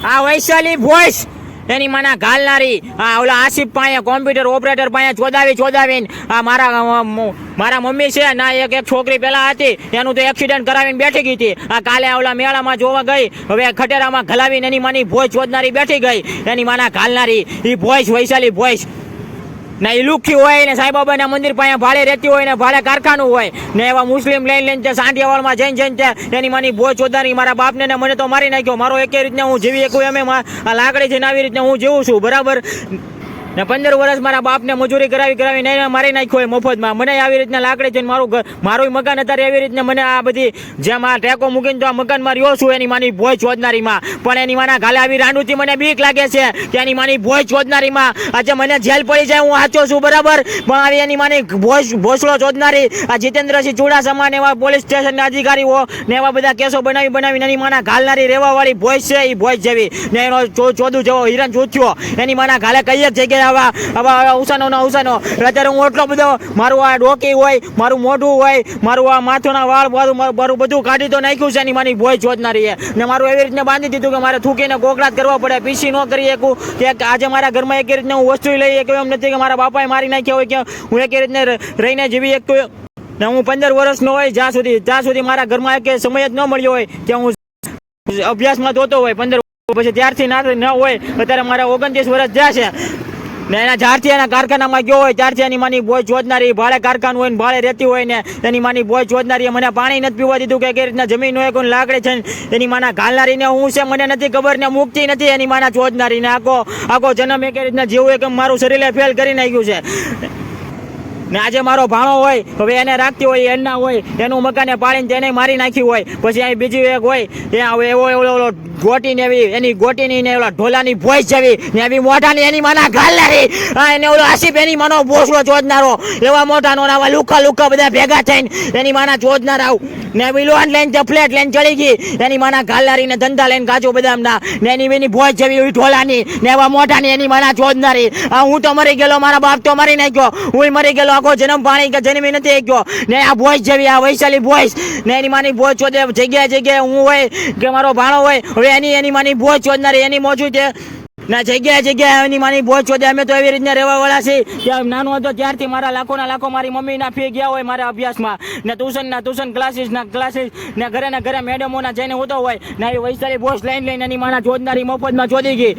આ વૈશાલી વોઇસ એની માના ઘાલનારી આ ઓલા આસિફ પાસે કોમ્પ્યુટર ઓપરેટર પાસે ચોદાવીને આ મારા મમ્મી છે ના એક છોકરી પેલા હતી એનું તો એક્સિડન્ટ કરાવીને બેઠી ગઈ હતી. આ કાલે ઓલા મેળામાં જોવા ગઈ, હવે ખટેરામાં ઘલાવીને એની માની ભોજ ચોદનારી બેઠી ગઈ. એની માના ઘાલનારી એ ભોજ વૈશાલી ભોજ ને એ લુખી હોય ને સાંઈબાબાના મંદિર પાસે ભાડે રહેતી હોય ને ભાડે કારખાનું હોય ને એવા મુસ્લિમ લઈને સાંઢિયાવાળમાં જઈને એની માની ભોજ ચોદનારી મારા બાપને ને મને તો મારી નાખ્યો. મારો એકે રીતને હું જીવી એકું એમ આ લાકડી છે ને આવી રીતને હું જીવું છું બરાબર ને 15 વર્ષ મારા બાપને મજૂરી કરાવી નહીં મારી નાખ્યો મફતમાં. મને આવી રીતના લાકડી છે મારું મકાન અત્યારે એવી રીતને મને આ બધી જેમ આ ટેકો મૂકીને તો આ મકાનમાં રહ્યો છું એની માની ભોજ ચોદનારીમાં. પણ એની માના ગાલે આવી રાંડુથી મને બીક લાગે છે કે એની માની ભોજ ચોદનારીમાં આજે મને જેલ પડી જાય હું સાચો છું બરાબર. પણ આવી એની માની ભોસલો ચોદનારી આ જીતેન્દ્રસિંહ ચુડાસમા ને એવા પોલીસ સ્ટેશનના અધિકારીઓ ને એવા બધા કેસો બનાવીને એની માના ઘાલનારી રહેવાવાળી ભોજ છે એ ભોજ જેવી ને એનો ચોદું જેવો હિરણ ચૂથ્યો એની માના ગાલે કઈ એક જગ્યાએ આવા ઉસાનો અત્યારે હું એટલો બધો મારું આ ડોકી હોય મારું મોઢું હોય મારું આ માથુના વાળ મારું બધું કાઢી તો નાખ્યું છે એની માની ભોજ ચોદનારીએ ને મારું એવી રીતને બાંધી દીધું કે મારે થૂકીને કોકડાટ કરવા પડે પીસી ન કરી શકું કે આજે મારા ઘરમાં એક રીતને હું વસ્તુ લઈ શકું એમ નથી કે મારા બાપાએ મારી નાખ્યા હોય કે હું એક રીતને રહીને જીવી શકું ને હું 15 વર્ષનો હોય જ્યાં સુધી મારા ઘરમાં એક સમય જ ન મળ્યો હોય ત્યાં હું અભ્યાસમાં જોતો હોય 15 પછી ત્યારથી ન હોય અત્યારે મારા 29 વર્ષ થયા છે ને એના જ્યારથી એના કારખાનામાં ગયો હોય ત્યારથી એની માની ભોજ ચોદનારી ભાડે કારખાનું હોય ને ભાડે રહેતી હોય ને એની માની ભોજ ચોદનારીએ મને પાણી નથી પીવા દીધું કે કઈ રીતના જમીન હોય કોઈ લાકડી છે એની માના ઘાલનારીને હું છે મને નથી ખબર ને મુક્તિ નથી એની માના ચોદનારીને આખો જન્મ એક રીતના જેવું કે મારું શરીરે ફેલ કરી નાખ્યું છે ને આજે મારો ભાણો હોય હવે એને રાખતી હોય એના હોય એનું મકાને પાડીને તેને મારી નાખ્યું હોય પછી અહીં બીજું એક હોય એવો ગોટીને એની ગોટીની ને ઓલા ઢોલાની ભોજ જેવી ને એવી મોઢાની એની માના ઘાલનારી એને ઓલો આસિફ એની માનો ભોસલો ચોદનારો એવા મોઢાનો આવા લુખા બધા ભેગા થઈને એની માના ચોદનારા ને વિલોન લઈને ફ્લેટ લઈને ચડી ગઈ એની માના ઘાલનારી ને ધંધા લઈને કાજુ બદામના ને એની ભોજ જેવી ઢોલાની ને એવા મોઢાની એની માના ચોદનારી હું તો મરી ગયેલો મારા બાપ તો મારી નાખ્યો હું મરી ગયેલો આખો જન્મ પાણી કે જન્મી નથી ગયો ને આ ભોજ જેવી આ વૈશાલી ભોજ ને એની માની ભોજ ચોદે જગ્યાએ હું હોય કે મારો ભાણો હોય હવે એની માની ભોજ ચોદનારી એની મોજું છે ના જગ્યાએ એની માની ભોજ ચોદે. અમે તો એવી રીતના રહેવા વાળા છીએ કે નાનો હતો ત્યારથી મારા લાખો મારી મમ્મીના ફી ગયા હોય મારા અભ્યાસમાં ને ટ્યુશન ક્લાસીસ ને ઘરે મેડમોના જઈને હોતો હોય ને એ વૈશાલી ભોજ લઈને એની માના ચોદનારી મફતમાં ચોદી ગઈ